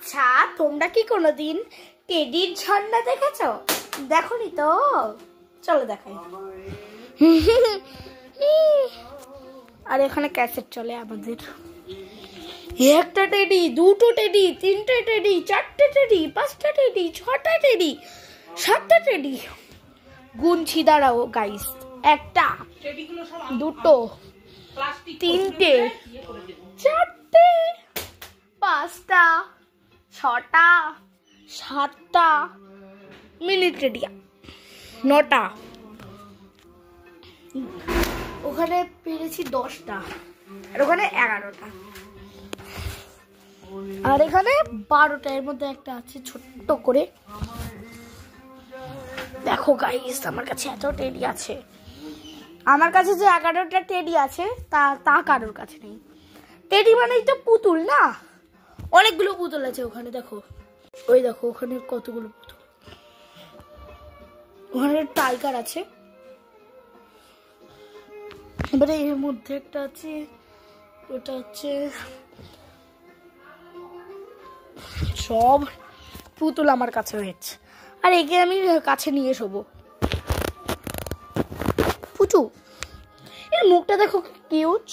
আচ্ছা, তোমরা কি কোনোদিন টেডির ঝর্ণা দেখেছো? দেখোনি তো? চলো দেখাই। আর এখানে ক্যাসেট চলে আমাদের। একটা টেডি, দুটো টেডি, তিনটে টেডি, চারটে টেডি, পাঁচটা টেডি, ছটা টেডি, সাতটা টেডি। গুনছি দাঁড়াও গাইস। একটা, দুটো, তিনটে, চারটে, পাঁচটা, ছটা, সাতটা, মিনি টেডিয়া, নটা। ওখানে পেরেছি 10টা, আর ওখানে 11টা, আর এখানে 12টা। এর মধ্যে একটা আছে ছোট্ট করে। দেখো গাইস, আমার কাছে এত টেডি আছে। আমার কাছে যে 11টা টেডি আছে তা কারোর কাছে নেই। টেডি মানেই তো পুতুল না? অনেকগুলো পুতুল আছে ওখানে। দেখো, ওই দেখো ওখানে কতগুলো পুতুল। ওখানে টাইগার আছে। এবারে এর মধ্যে একটা আছে, ওটা হচ্ছে। সব পুতুল আমার কাছে হয়েছে, আর একে আমি কাছে নিয়ে শোবো। পুচু, এর মুখটা দেখো কিউট।